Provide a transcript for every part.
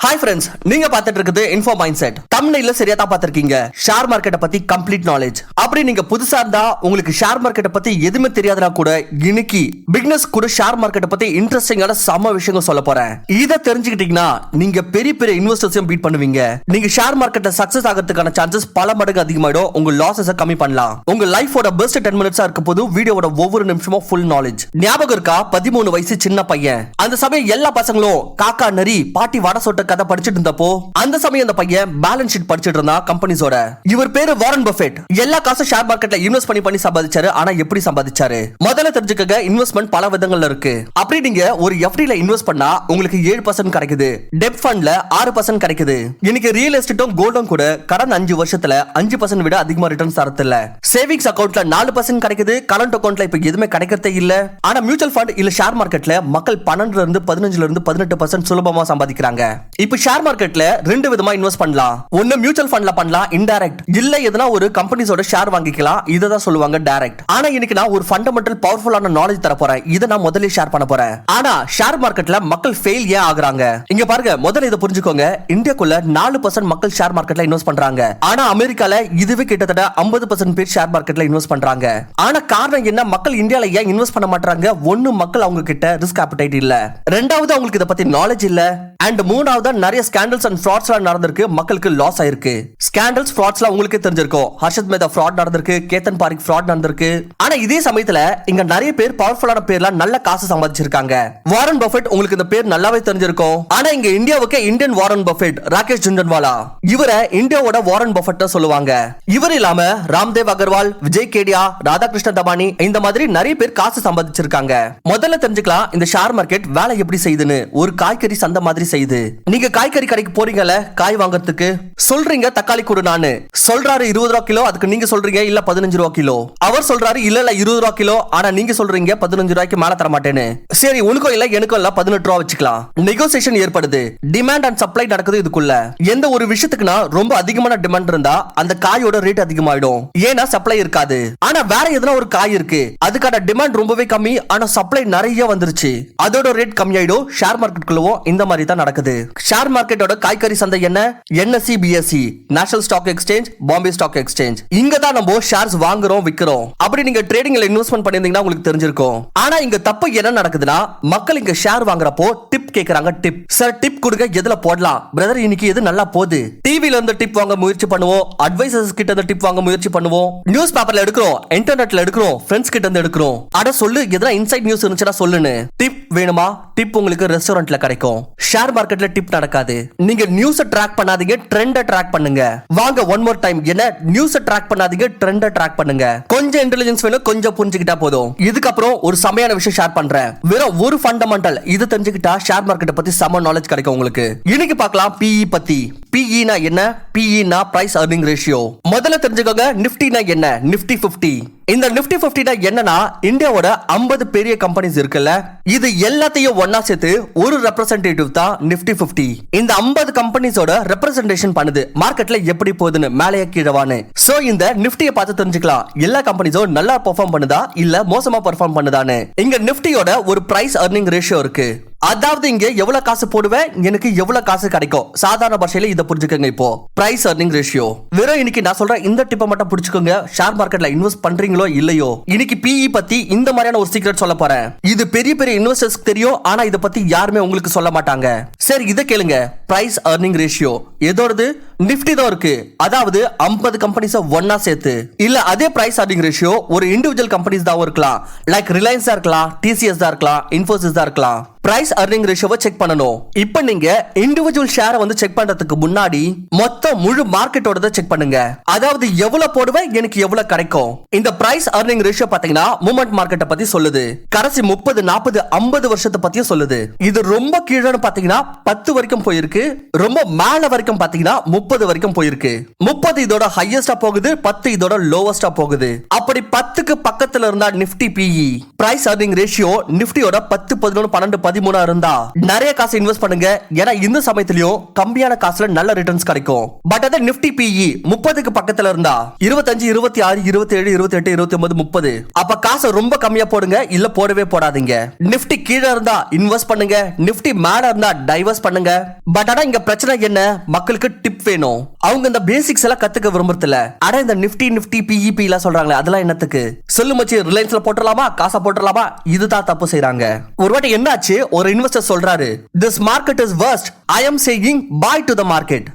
Hi friends, நீங்க பார்த்துட்டு இருக்குது இன்ஃபோ மைண்ட் செட். தமிழ்ல சரியா தான் பார்த்திருக்கீங்க. ஷேர் மார்க்கெட்டை பத்தி கம்ப்ளீட் நாலேஜ். அப்படி நீங்க புதுசா இருந்தா உங்களுக்கு ஷேர் மார்க்கெட்டை பத்தி எதுவுமே தெரியாதனா கூட இன்னைக்கு பிகினர்ஸ் கூட ஷேர் மார்க்கெட்டை பத்தி இன்ட்ரெஸ்டிங்கான சம விஷயங்கள் சொல்ல போறேன். இதை தெரிஞ்சுக்கிட்டீங்கன்னா நீங்க பெரிய பெரிய இன்வெஸ்டர்ஸையும் பீட் பண்ணுவீங்க. நீங்க ஷேர் மார்க்கெட்ல சக்சஸ் ஆகிறதுக்கான சான்சஸ் பல மடங்கு அதிகமாயிடும். உங்க லாஸஸ் கம்மி பண்ணலாம். உங்க லைஃபோட பெஸ்ட் 10 மினிட்ஸா இருக்க போது வீடியோட ஒவ்வொரு நிமிஷமும் ஃபுல் நாலேஜ். ஞாபகம் இருக்கா? 13 வயசு சின்ன பையன். அந்த சமயம் எல்லா பசங்களும் காக்கா நரி பாட்டி வட சொட்ட கதை படிச்சிட்டு இருந்தப்போ அந்த சமயம் அந்த பையன் பேலன்ஸ் ஷீட் படிச்சிட்டு இருந்தா கம்பெனிஸோட. இவர் பேரு வாரன் பஃபெட். எல்லா காசும் ஷேர் மார்க்கெட்ல இன்வெஸ்ட் பண்ணி சம்பாதிச்சாரு. ஆனா எப்படி சம்பாதிச்சாரு? முதல்ல தெரிஞ்சுக்கங்க, இன்வெஸ்ட்மெண்ட் பல விதங்கள்ல இருக்கு. அப்படி நீங்க ஒரு எஃப்டில இன்வெஸ்ட் பண்ணா உங்களுக்கு 7% கிடைக்குது. டெப்ட் ஃபண்ட்ல 6% கிடைக்குது. இன்னைக்கு ரியல் எஸ்டேட்டும் கோல்டும் கூட கடந்த 5 வருஷத்துல 5% விட அதிகமா ரிட்டர்ன்ஸ் தரது இல்ல. சேவிங்ஸ் அக்கவுண்ட்ல 4% கிடைக்குது. கரண்ட் அக்கவுண்ட்ல இப்ப எதுவுமே கிடைக்கிறதே இல்ல. ஆனா மியூச்சுவல் ஃபண்ட் இல்ல ஷேர் மார்க்கெட்ல மக்கள் 12 இருந்து 15 இருந்து 18% சுலபமா சம்பாதிக்கிறாங்க. இப்ப ஷேர் மார்க்கெட்ல ரெண்டு விதமா இன்வெஸ்ட் பண்ணலாம். ஒன்னு மியூச்சுவல் ஃபண்ட்ல பண்ணலாம், இன்டைரக்ட். இல்ல எதனா ஒரு கம்பெனிஸோட ஷேர் வாங்கிக்கலாம். இத தான் சொல்லுவாங்க டைரக்ட். ஆனா இன்னைக்கு நான் ஒரு ஃபண்டமெண்டல் பவர்ஃபுல்லான நாலேஜ் தர போறேன். இத நான் முதல்ல ஷேர் பண்ண போறேன். ஆனா ஷேர் மார்க்கெட்ல மக்கள் ஃபெயில் ஏன் ஆகுறாங்க? இங்க பாருங்க, முதல்ல இத புரிஞ்சுக்கோங்க. இந்தியாக்குள்ள 4% மக்கள் ஷேர் மார்க்கெட்ல இன்வெஸ்ட் பண்றாங்க. ஆனா அமெரிக்கால இதுவே கிட்டத்தட்ட 50% பேர் ஷேர் மார்க்கெட்ல இன்வெஸ்ட் பண்றாங்க. ஆனா காரணம் என்ன? மக்கள் இந்தியால ஏன் இன்வெஸ்ட் பண்ண மாட்டாங்க? ஒன்னு, மக்கள் அவங்க கிட்ட ரிஸ்க் appetite இல்ல. ரெண்டாவது, அவங்களுக்கு இத பத்தி நாலேஜ் இல்ல. அண்ட் மூணாவது, நிறைய ஸ்கேண்டல்ஸ் அண்ட் ஃப்ராட்ஸ் நடந்திருக்கு. மக்களுக்கு லாஸ் ஆயிருக்கு. ஸ்கேண்டல்ஸ் ஃப்ராட்ஸ்லாம் உங்களுக்கு தெரிஞ்சிருக்கும். ஹர்ஷத் மேதா ஃப்ராட் நடந்திருக்கு, கேத்தன் பாரிக் ஃப்ராட் நடந்திருக்கு. ஆனா இதே சமயத்துல இங்க நிறைய பேர் பவர்ஃபுல்லான பேர்ல நல்ல காசு சம்பாதிச்சிருக்காங்க. வாரன் பஃபெட் உங்களுக்கு இந்த பேர் நல்லாவே தெரிஞ்சிருக்கும். ஆனா இங்க இந்தியாவுக்கு இந்தியன் வாரன் பஃபெட் ராகேஷ் ஜுன்ஜன்வாலா, இவரை இந்தியாவோட வாரன் பஃபெட் சொல்லுவாங்க. இவர் இல்லாம ராம்தேவ் அகர்வால், விஜய் கேடியா, ராதாகிருஷ்ண தபானி இந்த மாதிரி நிறைய பேர் காசு சம்பாதிச்சிருக்காங்க. முதல்ல தெரிஞ்சுக்கலாம் இந்த ஷேர் மார்க்கெட் வேலை எப்படி செய்யுதுன்னு. ஒரு காய்கறி சந்தை மாதிரி செய்யுது. நீங்க காய்கறி கடைக்கு போறீங்கல காய் வாங்குறதுக்கு, சொல்றீங்க தக்காளி கொடு. நானு சொல்றாரு 20 ரூபா கிலோ. அதுக்கு நீங்க சொல்றீங்க இல்ல 15 ரூபா கிலோ. அவர் சொல்றாரு இல்ல 20 ரூபா கிலோ. ஆனா நீங்க சொல்றீங்க 15 ரூபாய்க்கு மேல தர மாட்டேன்னு. சரி, உனக்கும் இல்ல எனக்கும் இல்ல 18 ரூபா வச்சுக்கலாம். நெகோசியேஷன் ஏற்படுது. டிமாண்ட் அண்ட் சப்ளை நடக்குது. இதுக்குள்ள எந்த ஒரு விஷயத்துக்குனா ரொம்ப அதிகமான டிமாண்ட் இருந்தா அந்த காயோட ரேட் அதிகமாயிடும். ஏன்னா சப்ளை இருக்காது. ஆனா வேற எதனா ஒரு காய் இருக்கு, அதுக்கான டிமாண்ட் ரொம்பவே கம்மி, ஆனா சப்ளை நிறைய வந்துருச்சு, அதோட ரேட் கம்மியாயிடும். ஷேர் மார்க்கெட்டுக்குள்ளவும் இந்த மாதிரி தான் நடக்குது. ஷேர் மார்க்கெட்டோட காய்கறி சந்தை என்ன? NSE BSE, national stock exchange, Bombay stock exchange. இங்க தான் நம்ம ஷேர்ஸ் வாங்குறோம் விக்கிறோம். அப்படி நீங்க ட்ரேடிங்ல இன்வெஸ்ட்மென்ட் பண்ணிருந்தீங்கன்னா உங்களுக்கு தெரிஞ்சிருக்கும். ஆனா இங்க தப்பு என்ன நடக்குதுன்னா, மக்கள் இங்க ஷேர் வாங்குறப்போ டிப் கேக்குறாங்க. டிப் சார், டிப் கொடுங்க, எதுல போடலாம் பிரதர், இன்னைக்கு எது நல்லா போகுது. டிவில இருந்து டிப் வாங்க முயற்சி பண்ணுவோம், அட்வைசர்ஸ் கிட்ட இருந்து டிப் வாங்க முயற்சி பண்ணுவோம், நியூஸ் பேப்பர்ல எடுக்கிறோம், இன்டர்நெட்ல எடுக்கிறோம், ஃப்ரெண்ட்ஸ் கிட்ட இருந்து எடுக்கிறோம். அட சொல்லு, எதனா இன்சைட் நியூஸ் இருந்துச்சுன்னா சொல்லுன்னு. டிப் வேணுமா? டிப் உங்களுக்கு ரெஸ்டாரண்ட்ல கிடைக்கும். ஷேர் மார்க்கெட்ல டிப் நடக்காது. நீங்க நியூஸ் ட்ராக் பண்ணாதீங்க, ட்ரெண்ட ட்ராக் பண்ணுங்க. வாங்க ஒன் மோர் டைம், என்ன நியூஸ் ட்ராக் பண்ணாதீங்க, ட்ரெண்ட ட்ராக் பண்ணுங்க. கொஞ்சம் இன்டெலிஜென்ஸ் வேணும், கொஞ்சம் புரிஞ்சுக்கிட்டா போதும். இதுக்கப்புறம் ஒரு சமையான விஷயம் ஷேர் பண்றேன். வெறும் ஒரு ஃபண்டமெண்டல் இது தெரிஞ்சுக்கிட்டா ஷேர் மார்க்கெட் பத்தி சம நாலேஜ் கிடைக்கும் உங்களுக்கு. இன்னைக்கு பார்க்கலாம் PE பத்தி. PE னா என்ன? PE னா பிரைஸ் earning ratio. முதல்ல தெரிஞ்சுக்கோங்க நிஃப்டி னா என்ன? நிஃப்டி 50. இந்த நிஃப்டி 50 னா என்னன்னா, இந்தியாவோட 50 பெரிய கம்பெனிஸ் இருக்குல்ல, இது எல்லாத்தையும் ஒண்ணா சேர்த்து ஒரு ரெப்ரசன்டேட்டிவ் தான் நிஃப்டி 50. இந்த 50 கம்பெனிஸோட ரெப்ரசன்டேஷன் பண்ணுது மார்க்கெட்ல எப்படி போகுதுன்னு, மேலேயே கீழவான்னு. சோ இந்த நிஃப்டியை பார்த்து தெரிஞ்சுக்கலாம் எல்லா கம்பெனிஸும் நல்லா பெர்ஃபார்ம் பண்ணுதா இல்ல மோசமா பெர்ஃபார்ம் பண்ணுதான்னு. இங்க நிஃப்டியோட ஒரு பிரைஸ் earning ratio இருக்கு. அதாவது இங்க எவ்வளவு காசு போடுவேன், எனக்கு எவ்வளவு காசு கிடைக்கும். சாதாரண பாஷையில இத புரிஞ்சுக்கங்க. இப்போ பிரைஸ் earning ratio. வெறும் இன்னைக்கு நான் சொல்ற இந்த டிப்பை மட்டும் புரிஞ்சுக்கோங்க. ஷேர் மார்க்கெட்ல இன்வெஸ்ட் பண்றீங்களோ இல்லையோ, இன்னைக்கு PE பத்தி இந்த மாதிரியான ஒரு சீக்ரெட் சொல்ல போறேன். இது பெரிய பெரிய இன்வெஸ்டர்ஸ்க்கு தெரியும், ஆனா இத பத்தி யாருமே உங்களுக்கு சொல்ல மாட்டாங்க. சரி, இத கேளுங்க. பிரைஸ் earning ratio எதோடது? நிஃப்டி தான் இருக்கு. அதாவது 50 கம்பெனிஸ ஒண்ணா சேர்த்து. இல்ல அதே பிரைஸ் earning ratio ஒரு இண்டிவிஜுவல் கம்பெனிஸ் தான் இருக்கலாம். லைக் ரிலையன்ஸ் தான் இருக்கலாம், TCS தான் இருக்கலாம், இன்ஃபோசிஸ் தான் இருக்கலாம். பிரைஸ் earning ratio செக் பண்ணணும். இப்போ நீங்க இண்டிவிஜுவல் ஷேரை வந்து செக் பண்றதுக்கு முன்னாடி மொத்த முழு மார்க்கெட்டோட செக் பண்ணுங்க. அதாவது எவ்வளவு போடுவேன், எனக்கு எவ்வளவு கிடைக்கும். இந்த பிரைஸ் earning ratio பாத்தீங்கன்னா மூவ்மெண்ட் மார்க்கெட்டை பத்தி சொல்லுது. கடைசி 30, 40, 50 வருஷத்தை பத்தியும் சொல்லுது. இது ரொம்ப கீழே பாத்தீங்கன்னா 10 வரைக்கும் போயிருக்கு. ரொம்ப மேல வரைக்கும் பாத்தீங்கன்னா 30 வரைக்கும் போயிருக்கு. 30 இதோட ஹையஸ்டா போகுது, 10 இதோட லோவஸ்டா போகுது. அப்படி 10க்கு பக்கத்துல இருந்தா Nifty PE. Price earning ratio நிஃப்டியோட 10, 11, 12, 13 இருந்தா நிறைய காசு இன்வெஸ்ட் பண்ணுங்க. ஏன்னா இந்த சமயத்திலயும் கம்மியான காசுல நல்ல ரிட்டர்ன்ஸ் கிடைக்கும். பட் அத நிப்டி பிஇ 30க்கு பக்கத்துல இருந்தா 25, 26, 27, 28, 29, 30 அப்ப காசு ரொம்ப கம்மியா போடுங்க, இல்ல போடவே போடாதீங்க. நிப்டி கீழே இருந்தா இன்வெஸ்ட் பண்ணுங்க, நிப்டி மேல இருந்தா டைவர்ஸ் பண்ணுங்க. பட் ஆனா இங்க பிரச்சனை என்ன, மக்களுக்கு டிப் வேணும். அவங்க இந்த பேசிக்ஸ் எல்லாம் கத்துக்க விரும்புறதில்ல. ஆனா இந்த நிப்டி பிஇபி எல்லாம் சொல்றாங்களே அதெல்லாம் என்னத்துக்கு? சொல்லு மச்சி, ரிலையன்ஸ்ல போட்டுறலாமா, காசா போட்டுறலாமா? இதுதான் தப்பு செய்றாங்க. ஒரு வாட்டி என்னாச்சு, ஒரு இன்வெஸ்டர் சொல்றாரு, this market is worst, I am saying buy to the market,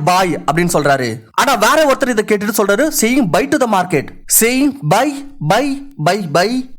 buy அப்படின்னு சொல்றாரு. ஆனா வேற ஒருத்தர் இதை கேட்டுட்டு சொல்றாரு, saying buy to the market, saying buy.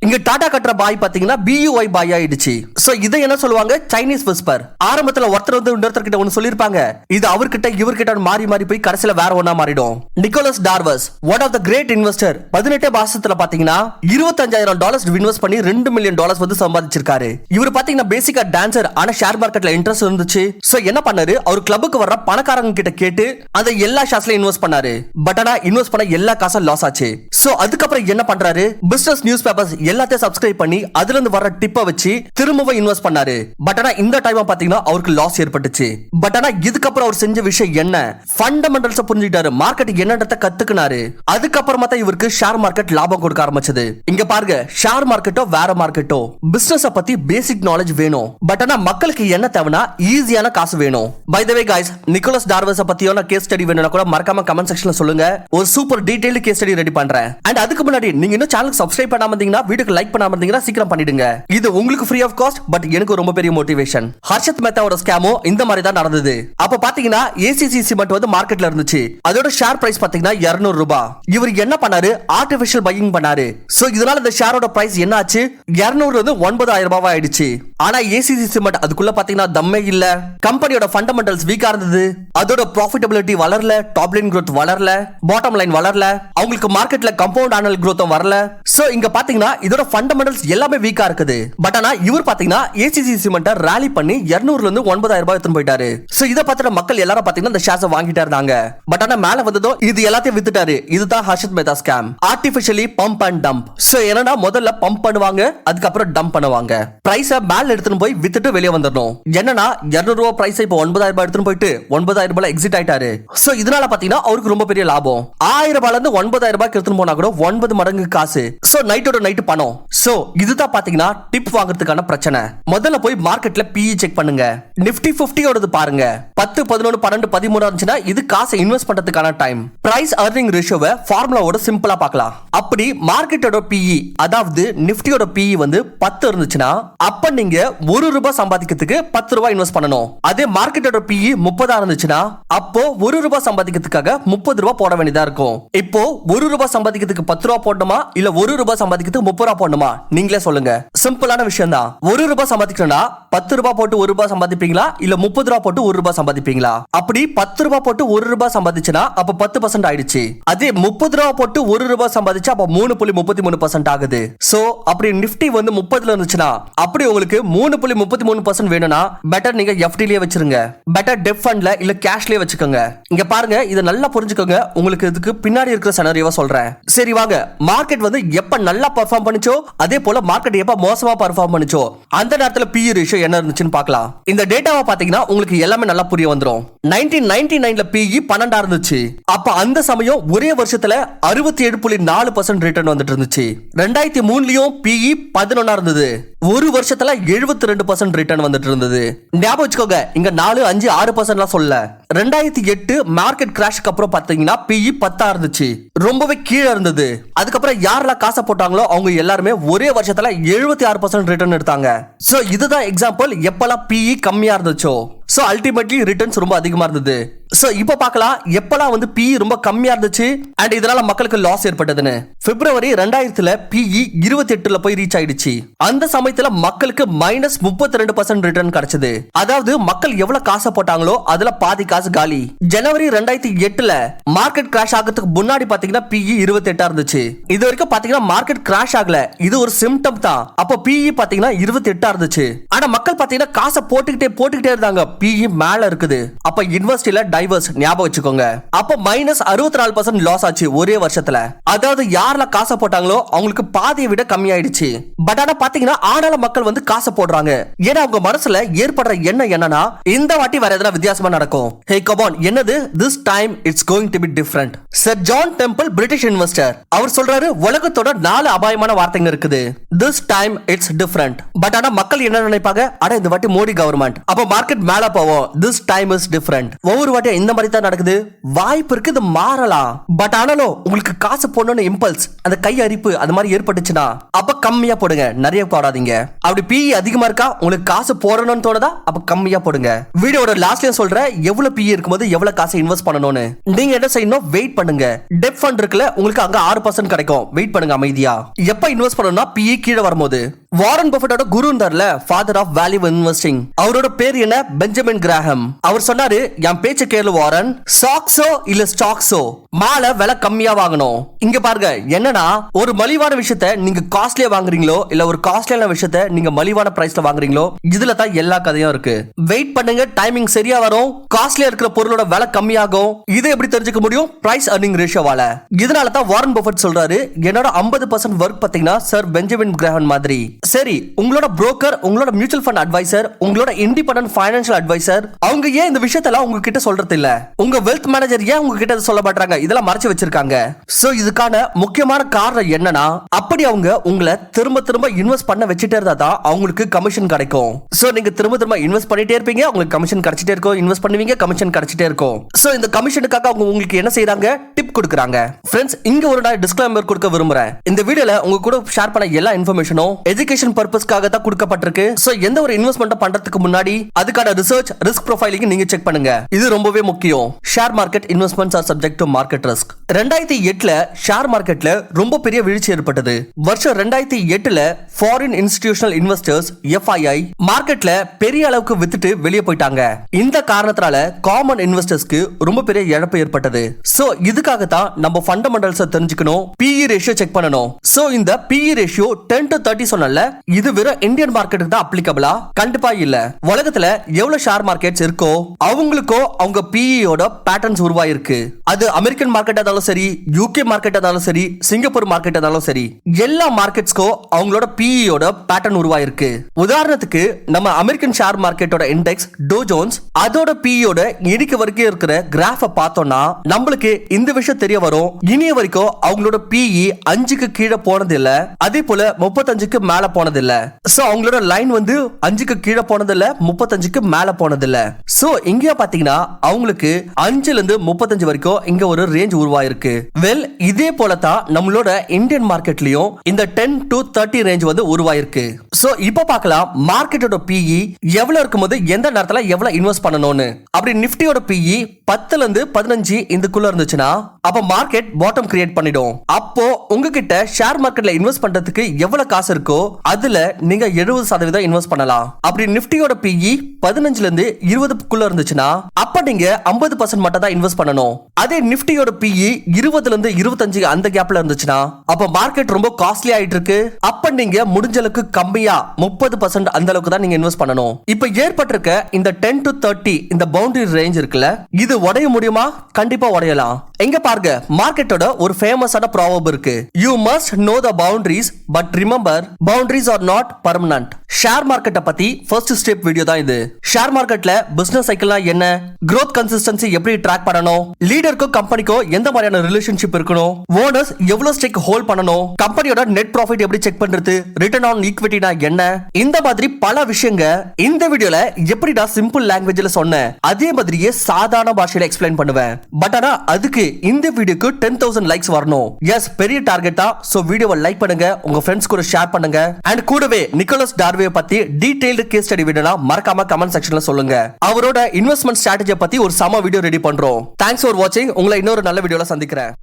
இங்க டாடா கட்டுற பாய் பாத்தீங்கன்னா BUY பாய் ஆயிடுச்சு. சோ இதை என்ன சொல்லுவாங்க, சைனீஸ் விஸ்பர். ஆரம்பத்துல ஒருத்தர் வந்து இன்னொருத்தர் கிட்ட ஒன்னு சொல்லிருப்பாங்க, இது அவர்கிட்ட இவர்கிட்ட மாறி போய் கடைசில வேற ஒண்ணா மாறிடும். Nicholas Darvas, one of the great investor, 18 மாசத்துல பாத்தீங்கன்னா $25,000 இன்வெஸ்ட் பண்ணி $2 மில்லியன் வந்து சம்பாதிச்சிருக்காரு. இவர் பாத்தீங்கன்னா பேசிக்கா டான்சர், ஆனா ஷேர் மார்க்கெட்ல இன்ட்ரெஸ்ட் இருந்துச்சு. சோ என்ன பண்ணாரு, அவர் கிளப்புக்கு வர்ற பணக்காரங்க கிட்ட கேட்டு அதை எல்லா ஷேர்ஸ்ல இன்வெஸ்ட் பண்ணாரு. பட் ஆனா இன்வெஸ்ட் பண்ண எல்லா காசும் லாஸ் ஆச்சு. சோ அதுக்கப்புறம் என்ன பண்றாரு, பிசினஸ் நியூஸ் பேப்பர்ஸ் எல்லாத்தையும் சப்ஸ்கிரைப் பண்ணி அதுல இருந்து வர டிப்பை வச்சு திரும்பவும் இன்வெஸ்ட் பண்ணாரு. பட் ஆனா இந்த டைம் பாத்தீங்கன்னா அவருக்கு லாஸ் ஏற்பட்டுச்சு. பட் ஆனா இதுக்கப்புறம் அவர் செஞ்ச விஷயம் என்ன, ஃபண்டமெண்டல்ஸ் புரிஞ்சுக்கிட்டாரு, மார்க்கெட் என்னன்றத கத்துக்கினாரு. அதுக்கப்புறமா தான் இவருக்கு ஷேர் மார்க்கெட் லாபம் கொடுக்க ஆரம்பிச்சது. இங்க பாருங்க, ஷேர் மார்க்கெட்டோ வேற மார்க்கெட்டோ பிசினஸ் பத்தி பேசிக் நாலேஜ் வேணும். பட் ஆனா மக்களுக்கு என்ன தேவைனா ஈஸியான காசு வேணும். By the way guys, Nicholas Darvas பத்தியான கேஸ் ஸ்டடி வேணும்னா கூட மறக்காம கமெண்ட் செக்ஷன்ல சொல்லுங்க. ஒரு super detailed case study ready பண்றேன். அண்ட் அதுக்கு முன்னாடி நீங்க இன்னும் சேனலுக்கு சப்ஸ்கிரைப் பண்ணாம இருந்தீங்கன்னா, வீடியோக்கு லைக் பண்ணாம இருந்தீங்கன்னா சீக்கிரம் பண்ணிடுங்க. இது உங்களுக்கு ஃப்ரீ ஆஃப் காஸ்ட், பட் எனக்கு ரொம்ப பெரிய மோட்டிவேஷன். ஹர்ஷத் மேத்தாவோட ஸ்கேமோ இந்த மாதிரி தான் நடந்தது. அப்ப பாத்தீங்கன்னா ஏசிசி சிமெண்ட் வந்து மார்க்கெட்ல இருந்துச்சு. அதோட ஷேர் பிரைஸ் பாத்தீங்கன்னா 200 ரூபாய். இவர் என்ன பண்ணாரு, ஆர்டிபிஷியல் பையிங் பண்ணாரு. சோ இதனால இந்த ஷேரோட பிரைஸ் என்ன ஆச்சு, 200 வந்து 9,000 ரூபாய் ஆயிடுச்சு. ஆனா ஏசிசி சிமெண்ட் அதுக்குள்ள பாத்தீங்கன்னா தம்மே இல்ல. கம்பெனியோட ஃபண்டமெண்டல்ஸ் வீக்கா இருந்தது. அதோட ப்ராஃபிட்டபிலிட்டி வளரல, டாப் லைன் growth வளரல, பாட்டம் லைன் வளரல, அவங்களுக்கு மார்க்கெட்ல கம்பவுண்ட் ஆனுவல் growth வரல. சோ இங்க பாத்தீங்கன்னா இதோட ஃபண்டமெண்டல்ஸ் எல்லாமே வீக்கா இருக்குது. பட் ஆனா இவர் பாத்தீங்கன்னா ஏசிசி சிமெண்ட ராலி பண்ணி 200ல இருந்து 9,000 ரூபாய் எடுத்து போயிட்டாரு. சோ இத பார்த்த மக்கள் எல்லாரும் பாத்தீங்கன்னா இந்த ஷேர்ஸ் வாங்கிட்டே இருந்தாங்க. பட் ஆனா மேல வந்ததோ இது எல்லாத்தையும் வித்துட்டாரு. இதுதான் Harshad Mehta scam, artificially pump and dump. So என்னன்னா முதல்ல பம்ப் பண்ணுவாங்க, அதுக்கப்புறம் டம்ப் பண்ணுவாங்க. பிரைஸ மேல எடுத்துட்டு போய் வித்துட்டு வெளியே வந்துடணும். என்னன்னா 200 ரூபாய் பிரைஸ் இப்போ 9,000 ரூபாய் எடுத்துட்டு போயிட்டு 9,000 ரூபாய் எக்ஸிட் ஆயிட்டாரு. சோ இதனால பாத்தீங்கன்னா அவருக்கு ரொம்ப பெரிய லாபம். 1000 ரூபாயில இருந்து 9,000 ரூபாய் எடுத்துட்டு போனா கூட 9 மடங்கு காசு. சோ நைட்டோட நைட் பணம். சோ இதுதான் பாத்தீங்கன்னா டிப் வாங்குறதுக்கான பிரச்சனை. முதல்ல போய் மார்க்கெட்ல பிஇ செக் பண்ணுங்க. நிப்டி 50 ஓடது பாருங்க, 10, 11, 12, 13 இருந்துச்சுன்னா இது காசை இன்வெஸ்ட் பண்றதுக்கான டைம். பிரைஸ் earning ரேஷியோவை ஃபார்முலாவோட சிம்பிளா பார்க்கலாம். அப்படி மார்க்கெட்டோட பிஇ, அதாவது நிப்டியோட பிஇ வந்து 10 இருந்துச்சுன்னா அப்ப நீங்க 1 ரூபாய் சம்பாதிக்கிறதுக்கு 10 ரூபாய் இன்வெஸ்ட் பண்ணணும். அதே மார்க்கெட்டோட பிஇ 30 இருந்துச்சுன்னா அப்போ 1 ரூபாய் சம்பாதிக்கிறதுக்காக 30 ரூபாய் போட வேண்டியதா இருக்கும். இப்போ 1 ரூபாய் சம்பாதிக்கிறதுக்கு 10 ரூபாய் போடணுமா, இல்ல 1 ரூபாய் சம்பாதிக்கிறதுக்கு 30 ரூபாய் போடணுமா? நீங்களே சொல்லுங்க. சிம்பிளான விஷயம் தான். 1 ரூபாய் சம்பாதிக்கணும்னா 10 ரூபாய் போட்டு 1 ரூபாய் சம்பாதிப்பீங்களா, இல்ல 30 ரூபாய் போட்டு 1 ரூபாய் சம்பாதிப்பீங்களா? அப்படி 10 ரூபாய் போட்டு 1 ரூபாய் சம்பாதிச்சுனா அப்ப 10% ஆயிடுச்சு. அதே 30 ரூபாய் போட்டு 1 ரூபாய் சம்பாதிச்சா அப்ப 3.33% ஆகுது. சோ அப்படி நிப்டி வந்து 30ல இருந்துச்சுன்னா அப்படி உங்களுக்கு 3.33% வேணும்னா பெட்டர் நீங்க எஃப்டிலயே வச்சிருங்க. பெட்டர் டெப் ஃபண்ட்ல இல்ல கேஷ்லயே வச்சுக்கோங்க. இங்க பாருங்க, இத நல்லா புரிஞ்சுக்கோங்க. உங்களுக்கு இதுக்கு பின்னாடி இருக்கிற சினாரியோவை சொல்றேன். சரி வாங்க, மார்க்கெட் வந்து எப்ப நல்லா பெர்ஃபார்ம் பண்ணிச்சோ அதே போல மார்க்கெட் எப்ப மோசமா பெர்ஃபார்ம் பண்ணிச்சோ அந்த நேரத்துல பிஇ ரேஷியோ என்ன இருந்துச்சுன்னு பார்க்கலாம். இந்த டேட்டாவை பாத்தீங்கன்னா உங்களுக்கு எல்லாமே நல்லா புரிய வந்துரும். 1999ல பிஇ 12 இருந்துச்சு. அப்ப அந்த சமயம் ஒரே வருஷத்துல 67.4% ரிட்டர்ன் வந்துட்டு இருந்துச்சு. 2003லயும் பிஇ 11 இருந்தது. ஒரு வருஷத்துல 72% ரிட்டர்ன் வந்துட்டு இருந்தது. ஞாபகம் வச்சுக்கோங்க, இங்க 4, 5, 6% சொல்ல. 2008 மார்க்கெட் கிராஷ்க்கு அப்புறம் பாத்தீங்கன்னா பிஇ 10 இருந்துச்சு. ரொம்பவே கீழே இருந்தது. அதுக்கப்புறம் யாரெல்லாம் காசை போட்டாங்களோ அவங்க எல்லாருமே ஒரே வருஷத்துல 76% ரிட்டர்ன் எடுத்தாங்க. சோ இதுதான் எக்ஸாம்பிள் எப்பெல்லாம் பிஇ கம்மியா இருந்துச்சோ. சோ அல்டிமேட்லி ரிட்டர்ன்ஸ் ரொம்ப அதிகமா இருந்தது. சோ இப்போ பார்க்கலாம் எப்பெல்லாம் வந்து பிஇ ரொம்ப கம்மியா இருந்துச்சு அண்ட் இதனால மக்களுக்கு லாஸ் ஏற்பட்டதுன்னு. பிப்ரவரி 2000ல பிஇ 28ல போய் ரீச் ஆயிடுச்சு. அந்த சமயத்துல மக்களுக்கு -32% ரிட்டர்ன் கிடைச்சது. அதாவது மக்கள் எவ்வளவு காசை போட்டாங்களோ அதுல பாதி காசு காலி. ஜனவரி 2008ல மார்க்கெட் கிராஷ் ஆகிறதுக்கு முன்னாடி பாத்தீங்கன்னா பிஇ 28 இருந்துச்சு. இது வரைக்கும் பாத்தீங்கன்னா மார்க்கெட் கிராஷ் ஆகல, இது ஒரு சிம்டம் தான். அப்போ பிஇ பாத்தீங்கன்னா 28 இருந்துச்சு. ஆனா மக்கள் பாத்தீங்கன்னா காசை போட்டுக்கிட்டே இருந்தாங்க. PE மேல இருக்குது. அப்ப இன்வெஸ்ட் இல்ல டைவர்ஸ் ஞாபகம் வச்சுக்கோங்க. அப்ப -64% லாஸ் ஆச்சு ஒரே வருஷத்துல. அதாவது யாரெல்லாம் காசை போட்டாங்களோ அவங்களுக்கு பாதியை விட கம்மியாயிடுச்சு. பட் ஆனா பாத்தீங்கன்னா ஆனால மக்கள் வந்து காசை போடுறாங்க. ஏன்னா அவங்க மனசுல ஏற்படுற எண்ணம் என்னன்னா இந்த வாட்டி வேற எதனா வித்தியாசமா நடக்கும். ஹே கம் ஆன், என்னது this time it's going to be different. Sir John Temple British investor அவர் சொல்றாரு உலகத்தோட 4 அபாயமான வார்த்தைங்க இருக்குது. this time it's different. But ஆனா மக்கள் என்ன நினைப்பாங்க, அட இந்த வாட்டி மோடி கவர்மெண்ட் அப்ப மார்க்கெட் மேல போவோம். this time is different. ஒவ்வொரு வாட்டியும் இந்த மாதிரி தான் நடக்குது. வாய்ப்பு இருக்கு இது மாறலாம். பட் ஆனாலும் உங்களுக்கு காசு போடணும்னு இம்பல்ஸ், அந்த கை அரிப்பு அது மாதிரி ஏற்பட்டுச்சுன்னா அப்ப கம்மியா போடுங்க, நிறைய போடாதீங்க. அப்படி PE அதிகமா இருக்கா உங்களுக்கு காசு போடணும்னு தோணுதா அப்ப கம்மியா போடுங்க. வீடியோட லாஸ்ட்லயும் சொல்றேன் எவ்வளவு PE இருக்கும்போது எவ்வளவு காசு இன்வெஸ்ட் பண்ணணும்னு. நீங்க என்ன செய்யணும், வெயிட் பண்ணுங்க. டெப் ஃபண்ட் இருக்குல உங்களுக்கு அங்க 6% கிடைக்கும். வெயிட் பண்ணுங்க அமைதியா. எப்ப இன்வெஸ்ட் பண்ணணும்னா PE கீழ வரும்போது. வாரன் பஃபெட்டோட குரு இருந்தார்ல, ஃபாதர் ஆஃப் வேல்யூ இன்வெஸ்டிங், அவரோட பேர் என்ன, பெஞ்சமின் கிராஹம். அவர் சொன்னாரு என் பேச்ச கேளு வாரன், ஸ்டாக்ஸோ இல்ல ஸ்டாக்ஸோ மாலை விலை கம்மியா வாங்கணும். இங்க பாருங்க என்னன்னா ஒரு மலிவான விஷயத்தை நீங்க காஸ்ட்லியா வாங்குறீங்களோ இல்ல ஒரு காஸ்ட்லியான விஷயத்தை நீங்க மலிவான பிரைஸ்ல வாங்குறீங்களோ இதுல தான் எல்லா கதையும் இருக்கு. வெயிட் பண்ணுங்க, டைமிங் சரியா வரும். காஸ்ட்லியா இருக்கிற பொருளோட விலை கம்மியாகும். இதை எப்படி தெரிஞ்சுக்க முடியும், பிரைஸ் அர்னிங் ரேஷியோவால. இதனால தான் வாரன் பஃபெட் சொல்றாரு என்னோட 50% ஒர்க் பாத்தீங்கன்னா சர் பெஞ்சமின் கிராஹம் மாதிரி. சரி, உங்களோட புரோக்கர், உங்களோட மியூச்சுவல் ஃபண்ட் அட்வைசர், உங்களோட இண்டிபெண்டன்ட் ஃபைனான்சியல் அட்வைசர் அவங்க ஏன் இந்த விஷயத்தெல்லாம் உங்ககிட்ட சொல்றது இல்ல? உங்க வெல்த் மேனேஜர் ஏன் உங்ககிட்ட சொல்ல மாட்டாங்க? இதெல்லாம் மறைச்சு வச்சிருக்காங்க. சோ இதுக்கான முக்கியமான காரணம் என்னன்னா அப்படி அவங்க உங்களை திரும்ப திரும்ப இன்வெஸ்ட் பண்ண வச்சிட்டே இருந்தா தான் அவங்களுக்கு கமிஷன் கிடைக்கும். சோ நீங்க திரும்ப திரும்ப இன்வெஸ்ட் பண்ணிட்டே இருப்பீங்க, உங்களுக்கு கமிஷன் கிடைச்சிட்டே இருக்கும். இன்வெஸ்ட் பண்ணுவீங்க, கமிஷன் கிடைச்சிட்டே இருக்கும். சோ இந்த கமிஷனுக்காக அவங்க உங்களுக்கு என்ன செய்றாங்க, டிப் கொடுக்கறாங்க. ஃப்ரெண்ட்ஸ், இங்க ஒரு நான் டிஸ்க்ளைமர் கொடுக்க விரும்புறேன். இந்த வீடியோல உங்க கூட ஷேர் பண்ண எல்லா இன்ஃபர்மேஷனும் எஜுகேஷன் பர்பஸ்க்காக தான் கொடுக்கப்பட்டிருக்கு. சோ எந்த ஒரு இன்வெஸ்ட்மென்ட் பண்றதுக்கு முன்னாடி அதுக்கான ரிசர்ச், ரிஸ்க் ப்ரொஃபைலிங் நீங்க செக் பண்ணுங்க. இது ரொம்பவே முக்கியம். Share market investments are subject to market risk. 2008ல ஷேர் மார்க்கெட்ல ரொம்ப பெரிய வீழ்ச்சி ஏற்பட்டது. வருஷம் 2008ல ஃபாரின் இன்ஸ்டிடியூஷனல் இன்வெஸ்டர்ஸ் FII மார்க்கெட்ல பெரிய அளவுக்கு வித்துட்டு வெளியே போயிட்டாங்க. இந்த காரணத்தால காமன் இன்வெஸ்டர்ஸ்க்கு ரொம்ப பெரிய இழப்பு ஏற்பட்டது. சோ இதுக்காக தான் நம்ம ஃபண்டமெண்டல்ஸ் தெரிஞ்சுக்கணும், PE ரேஷியோ செக் பண்ணணும். சோ இந்த PE ரேஷியோ 10 to 30 சொன்னல, இது வெறும் இந்தியன் மார்க்கெட்டுக்கு தான் அப்ளிகபிளா? கண்டிப்பா இல்ல. உலகத்துல எவ்வளவு ஷேர் மார்க்கெட்ஸ் இருக்கோ அவங்களுக்கோ அவங்க PE யோட பேட்டர்ன்ஸ் உருவாயிருக்கு. அது அமெரிக்கன் மார்க்கெட்டா இருந்தாலும் சரி, UK மார்க்கெட்டா இருந்தாலும் சரி, சிங்கப்பூர் மார்க்கெட்டா இருந்தாலும் சரி, எல்லா மார்க்கெட்ஸ்க்கோ அவங்களோட PE யோட பேட்டர்ன் உருவாயிருக்கு. உதாரணத்துக்கு நம்ம அமெரிக்கன் ஷேர் மார்க்கெட்டோட இண்டெக்ஸ் டோ ஜோன்ஸ், அதோட PE யோட இன்னைக்கு வரைக்கும் இருக்கிற கிராஃப பார்த்தோம்னா நம்மளுக்கு இந்த விஷயம் தெரிய வரும். இனிய வரைக்கும் அவங்களோட PE 5க்கு கீழே போனது இல்ல, அதே போல 35க்கு மேல போனது இல்ல. சோ அவங்களோட லைன் வந்து 5க்கு கீழே போனது இல்ல, 35க்கு மேல போனது இல்ல. சோ இங்க பாத்தீங்கன்னா அவங்களுக்கு 5ல இருந்து 35 வரைக்கும் இங்க ஒரு ரேஞ்ச் உருவாயிருக்கு. வெல், இதே போல தான் நம்மளோட இந்தியன் மார்க்கெட்லயும் இந்த 10 to 30 ரேஞ்ச் வந்து உருவாயிருக்கு. சோ இப்போ பார்க்கலாம் மார்க்கெட்டோட PE எவ்வளவு இருக்கும்போது எந்த நேரத்துல எவ்வளவு இன்வெஸ்ட் பண்ணணும்னு. அப்படி நிஃப்டியோட PE 10ல இருந்து 15 இதுக்குள்ள இருந்துச்சுன்னா அப்ப மார்க்கெட் பாட்டம் கிரியேட் பண்ணிடும். அப்போ உங்ககிட்ட ஷேர் மார்க்கெட்ல இன்வெஸ்ட் பண்றதுக்கு எவ்வளவு காசு இருக்கோ அதுல நீங்க 70% இன்வெஸ்ட் பண்ணலாம். அப்படி நிஃப்டியோட PE 15ல இருந்து 20க்குள்ள இருந்துச்சுன்னா அப்ப நீங்க 50% மட்டும் தான் இன்வெஸ்ட் பண்ணணும். அதே நிஃப்டியோட PE 20ல இருந்து 25 அந்த கேப்ல இருந்துச்சுன்னா அப்ப மார்க்கெட் ரொம்ப காஸ்ட்லி ஆயிட்டு இருக்கு. அப்ப நீங்க முடிஞ்ச அளவுக்கு கம்மியா 30% அந்த அளவுக்கு தான் நீங்க இன்வெஸ்ட் பண்ணணும். இப்ப ஏற்பட்டிருக்க இந்த 10 to 30 இந்த பவுண்டரி ரேஞ்ச் இருக்குல்ல, இது உடைய முடியுமா? கண்டிப்பா உடையலாம். எங்க பாருங்க, மார்க்கெட்டோட ஒரு ஃபேமஸான ப்ராவர்ப் இருக்கு, you must know the boundaries but remember boundaries are not permanent. Share மார்க்கெட்டை பத்தி ஃபர்ஸ்ட் ஸ்டெப் வீடியோ தான் இது. ஷேர் மார்க்கெட்ல பிசினஸ் சைக்கிள்னா என்ன, growth consistency எப்படி ட்ராக் பண்ணணும், லீடருக்கும் கம்பெனிக்கும் எந்த மாதிரியான ரிலேஷன்ஷிப் இருக்கணும், ஓனர்ஸ் எவ்வளவு ஸ்டேக் ஹோல்ட் பண்ணணும், கம்பெனியோட நெட் ப்ராஃபிட் எப்படி செக் பண்றது, ரிட்டர்ன் ஆன் ஈக்விட்டினா என்ன, இந்த மாதிரி பல விஷயங்க இந்த வீடியோல எப்படி நான் சிம்பிள் லாங்குவேஜ்ல சொன்னேன் அதே மாதிரியே சாதாரண பாஷையில எக்ஸ்பிளைன் பண்ணுவேன். பட் ஆனா அதுக்கு இந்த வீடியோக்கு 10,000 லைக்ஸ் வரணும். எஸ், பெரிய டார்கெட் தான். சோ வீடியோவை லைக் பண்ணுங்க, உங்க ஃப்ரெண்ட்ஸ் கூட ஷேர் பண்ணுங்க. அண்ட் கூடவே நிக்கோலஸ் டார்வே பத்தி டீடைல்டு கேஸ் ஸ்டடி வீடியோனா மறக்காம கமெண்ட் செக்ஷன்ல சொல்லுங்க. அவரோட இன்வெஸ்ட்மென்ட் ஸ்ட்ராட்டஜி பத்தி ஒரு சம வீடியோ ரெடி பண்றோம். தேங்க்ஸ் ஃபார் வாட்சிங். உங்களை இன்னொரு நல்ல வீடியோல சந்திக்கிறேன்.